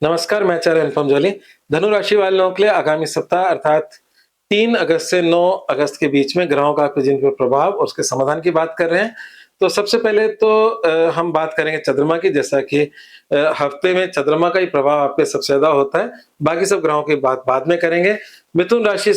नमस्कार, मैं आचार्य अनुपम जौली। धनु राशि वालों के लिए आगामी सप्ताह अर्थात 3 अगस्त से 9 अगस्त के बीच में ग्रहों का आपके जीवन पर प्रभाव और उसके समाधान की बात कर रहे हैं। तो सबसे पहले तो हम बात करेंगे चंद्रमा की, जैसा कि हफ्ते में चंद्रमा का ही प्रभाव आप पे सबसे ज़्यादा होता है। बाकी सब ग्रहों की बात बाद में करेंगे। मीन राशि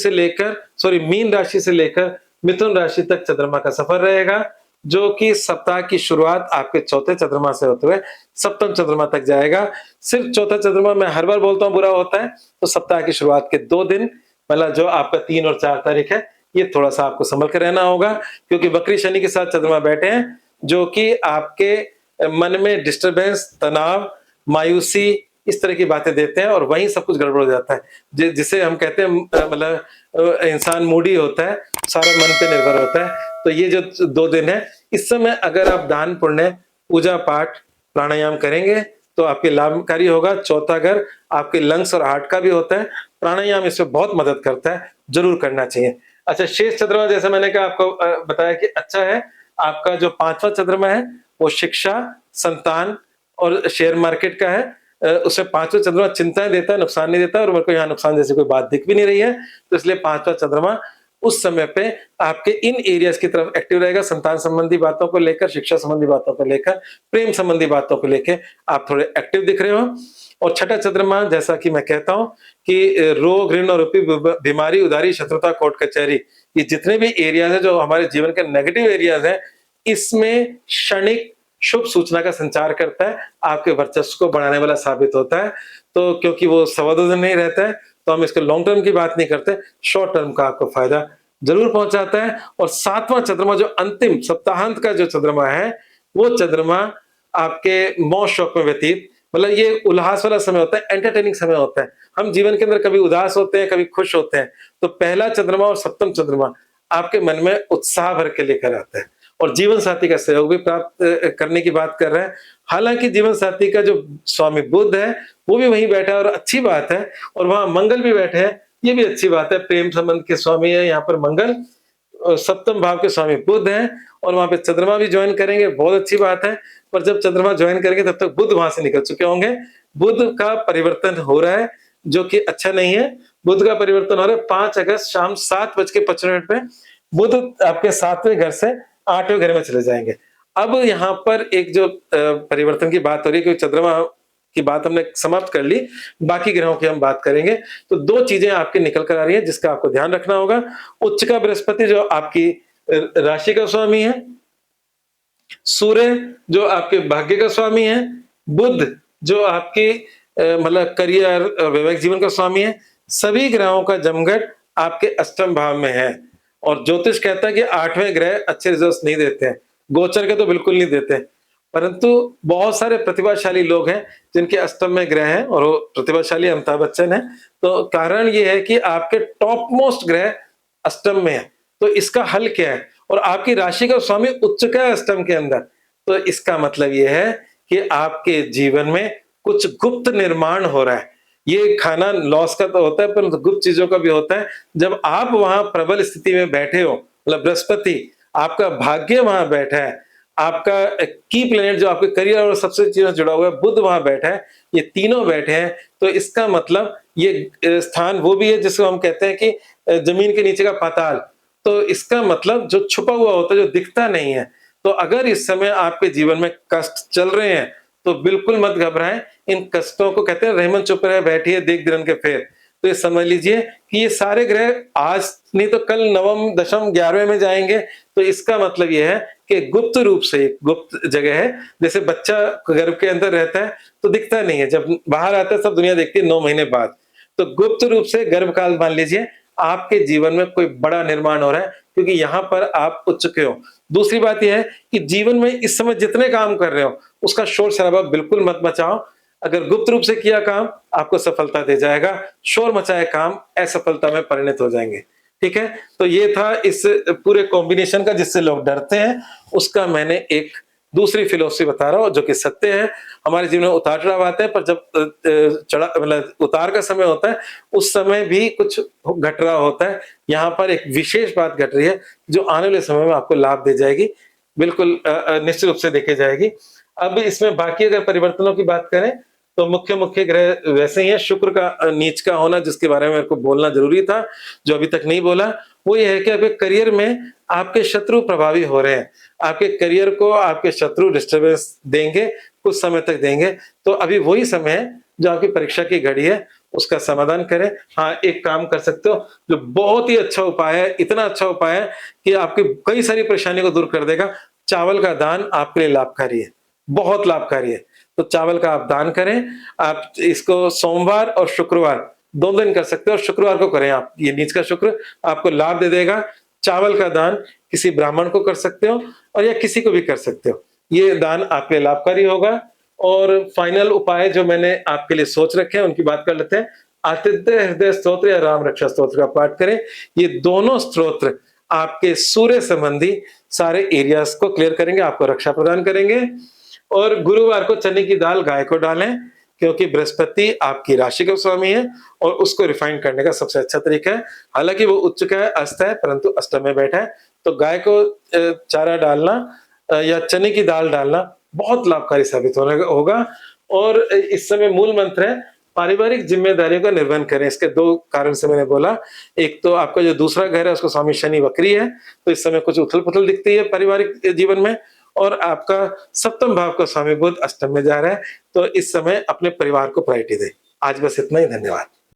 से लेकर मिथुन राशि तक चंद्रमा का सफर रहेगा, जो कि सप्ताह की शुरुआत आपके चौथे चंद्रमा से होते हुए सप्तम चंद्रमा तक जाएगा। सिर्फ चौथा चंद्रमा मैं हर बार बोलता हूँ बुरा होता है, तो सप्ताह की शुरुआत के 2 दिन मतलब जो आपका 3 और 4 तारीख है, ये थोड़ा-सा आपको संभल के रहना होगा, क्योंकि वक्री शनि के साथ चंद्रमा बैठे हैं, जो कि आपके मन में डिस्टर्बेंस, तनाव, मायूसी इस तरह की बातें देते हैं और वहीं सब कुछ गड़बड़ हो जाता है। जिसे हम कहते हैं इंसान मूडी होता है, सारा मन पे निर्भर होता है। तो ये जो 2 दिन है, इस समय अगर आप दान पुण्य, पूजा-पाठ, प्राणायाम करेंगे तो आपके लाभकारी होगा। चौथा घर आपके लंग्स और हार्ट का भी होता है। प्राणायाम इसमें बहुत मदद करता है, ज़रूर करना चाहिए। अच्छा, शेष चंद्रमा जैसे मैंने कहा आपको बताया कि अच्छा है। आपका जो 5वां चंद्रमा है, वो शिक्षा, संतान और शेयर मार्केट का है। उसमें 5वां चंद्रमा चिंताएँ देता है, नुकसान नहीं देता और मेरे को यहाँ नुकसान जैसी कोई बात दिख भी नहीं रही है। तो इसलिए 5वां चंद्रमा उस समय पे आपके इन एरियाज़ की तरफ एक्टिव रहेगा, संतान संबंधी बातों को लेकर, शिक्षा संबंधी बातों को लेकर, प्रेम संबंधी बातों को लेके आप थोड़े एक्टिव दिख रहे हो। और छठा चंद्रमा, जैसा कि मैं कहता हूँ कि रोग, ऋण और रूपी बीमारी, उधारी, शत्रुता, कोर्ट कचहरी, ये जितने भी एरियाज़ हैं जो हमारे जीवन के नेगेटिव एरियाज़ हैं, इसमें क्षणिक शुभ सूचना का संचार करता है, आपके वर्चस्व को बढ़ाने वाला साबित होता है। तो क्योंकि वो सवा 2 दिन नहीं रहता है, तो हम इसके लॉन्ग टर्म की बात नहीं करते, शॉर्ट टर्म का आपको फायदा ज़रूर पहुँचाता है। और 7वां चंद्रमा जो अंतिम सप्ताहांत का जो चंद्रमा है, वो चंद्रमा आपके मौज शौक में व्यतीत, मतलब ये उल्लास वाला समय होता है, एंटरटेनिंग समय होता है। हम जीवन के अंदर कभी उदास होते हैं, कभी खुश होते हैं, तो पहला चंद्रमा और सप्तम चंद्रमा आपके मन में उत्साह भर के लेकर आता है और जीवन साथी का सहयोग भी प्राप्त करने की बात कर रहा है। हालाँकि जीवन साथी का जो स्वामी बुध है, वो भी वहीं बैठा है और अच्छी बात है, और वहाँ मंगल भी बैठे हैं, ये भी अच्छी बात है। प्रेम संबंध के स्वामी है यहाँ पर मंगल, सप्तम भाव के स्वामी बुध हैं और वहाँ पे चंद्रमा भी जॉइन करेंगे, बहुत अच्छी बात है। पर जब चंद्रमा जॉइन करेंगे तब तक बुध वहाँ से निकल चुके होंगे। बुध का परिवर्तन हो रहा है, जो कि अच्छा नहीं है। बुध का परिवर्तन हो रहा है 5 अगस्त शाम 7:55 पे। बुध आपके 7वें घर से 8वें घर में चले जाएँगे। अब यहाँ पर एक जो परिवर्तन की बात हो रही है, क्योंकि चंद्रमा की बात हमने समाप्त कर ली, बाकी ग्रहों की हम बात करेंगे। तो 2 चीज़ें आपके निकल कर आ रही हैं जिसका आपको ध्यान रखना होगा। उच्च का बृहस्पति जो आपकी राशि का स्वामी है, सूर्य जो आपके भाग्य का स्वामी है, बुध जो आपके मतलब करियर और वैवाहिक जीवन का स्वामी है, सभी ग्रहों का जमघट आपके अष्टम भाव में है। और ज्योतिष कहता है कि 8वें ग्रह अच्छे रिजल्ट्स नहीं देते हैं, गोचर के तो बिल्कुल नहीं देते। परंतु बहुत सारे प्रतिभाशाली लोग हैं जिनके अष्टम में ग्रह हैं और वो प्रतिभाशाली अमिताभ बच्चन हैं। तो कारण ये है कि आपके टॉप मोस्ट ग्रह अष्टम में है। तो इसका हल क्या है? और आपकी राशि का स्वामी उच्च का है अष्टम के अंदर। तो इसका मतलब ये है कि आपके जीवन में कुछ गुप्त निर्माण हो रहा है। ये खाना लॉस का तो होता है, परंतु गुप्त चीज़ों का भी होता है। जब आप वहाँ प्रबल स्थिति में बैठे हो, मतलब बृहस्पति, आपका भाग्य वहाँ बैठा है, आपका की प्लैनेट जो आपके करियर और सबसे चीज़ों से जुड़ा हुआ है, बुध वहाँ बैठा है, ये तीनों बैठे हैं। तो इसका मतलब ये स्थान वो भी है जिसको हम कहते हैं कि ज़मीन के नीचे का पाताल। तो इसका मतलब जो छुपा हुआ होता है, जो दिखता नहीं है। तो अगर इस समय आपके जीवन में कष्ट चल रहे हैं, तो बिल्कुल मत घबराएं। इन कष्टों को कहते हैं रहमन चुप रहे बैठिए देख दिरन के फेर। तो ये समझ लीजिए कि ये सारे ग्रह आज नहीं तो कल नवम, दशम, 11वें में जाएंगे। तो इसका मतलब ये है कि गुप्त रूप से एक गुप्त जगह है। जैसे बच्चा गर्भ के अंदर रहता है तो दिखता नहीं है, जब बाहर आता है सब दुनिया देखती है 9 महीने बाद। तो गुप्त रूप से गर्भकाल मान लीजिए आपके जीवन में कोई बड़ा निर्माण हो रहा है, क्योंकि यहाँ पर आप उच्च चुके हो। दूसरी बात यह है कि जीवन में इस समय जितने काम कर रहे हो, उसका शोर-शराबा बिल्कुल मत मचाओ। अगर गुप्त रूप से किया काम, आपको सफलता दे जाएगा। शोर मचाए काम असफलता में परिणत हो जाएँगे। ठीक है? तो ये था इस पूरे कॉम्बिनेशन का जिससे लोग डरते हैं, उसका मैंने एक दूसरी फिलॉसफी बता रहा हूँ जो कि सत्य है। हमारे जीवन में उतार-चढ़ाव आते हैं, पर जब चढ़ा मतलब उतार का समय होता है, उस समय भी कुछ घट रहा होता है। यहाँ पर एक विशेष बात घट रही है, जो आने वाले समय में आपको लाभ दे जाएगी। बिल्कुल निश्चित रूप से देखी जाएगी। अब इसमें बाकी अगर परिवर्तनों की बात करें, तो मुख्य मुख्य ग्रह वैसे ही हैं। शुक्र का नीच का होना, जिसके बारे में मेरे को बोलना जरूरी था, जो अभी तक नहीं बोला, वो ये है कि आपके करियर में आपके शत्रु प्रभावी हो रहे हैं। आपके करियर को आपके शत्रु डिस्टर्बेंस देंगे, कुछ समय तक देंगे। तो अभी वही समय है जो आपकी परीक्षा की घड़ी है, उसका समाधान करें। हाँ, एक काम कर सकते हो जो बहुत ही अच्छा उपाय है, इतना अच्छा उपाय है कि आपकी कई सारी परेशानियों को दूर कर देगा। चावल का दान आपके लिए लाभकारी है, बहुत लाभकारी है। तो चावल का आप दान करें। आप इसको सोमवार और शुक्रवार 2 दिन कर सकते हो, और शुक्रवार को करें आप। ये नीच का शुक्र आपको लाभ दे देगा। चावल का दान किसी ब्राह्मण को कर सकते हो, और या किसी को भी कर सकते हो। ये दान आपके लिए लाभकारी होगा। और फाइनल उपाय जो मैंने आपके लिए सोच रखे हैं, उनकी बात कर लेते हैं। आतिथ्य हृदय स्तोत्र या राम रक्षा स्तोत्र का पाठ करें। ये दोनों स्तोत्र आपके सूर्य संबंधी सारे एरियाज को क्लियर करेंगे, आपको रक्षा प्रदान करेंगे। और गुरुवार को चने की दाल गाय को डालें, क्योंकि बृहस्पति आपकी राशि का स्वामी है, और उसको रिफाइन करने का सबसे अच्छा तरीका है। हालांकि वो उच्च का है, अस्त है, परंतु अष्टम में बैठा है। तो गाय को चारा डालना या चने की दाल डालना बहुत लाभकारी साबित होगा। और इस समय मूल मंत्र है, पारिवारिक जिम्मेदारियों का निर्वहन करें। इसके 2 कारण से मैंने बोला। एक तो आपका जो दूसरा घर है, उसको स्वामी शनि वक्री है, तो इस समय कुछ उथल-पुथल दिखती है पारिवारिक जीवन में। और आपका सप्तम भाव का स्वामी बुध अष्टम में जा रहा है, तो इस समय अपने परिवार को प्रायोरिटी दें। आज बस इतना ही, धन्यवाद।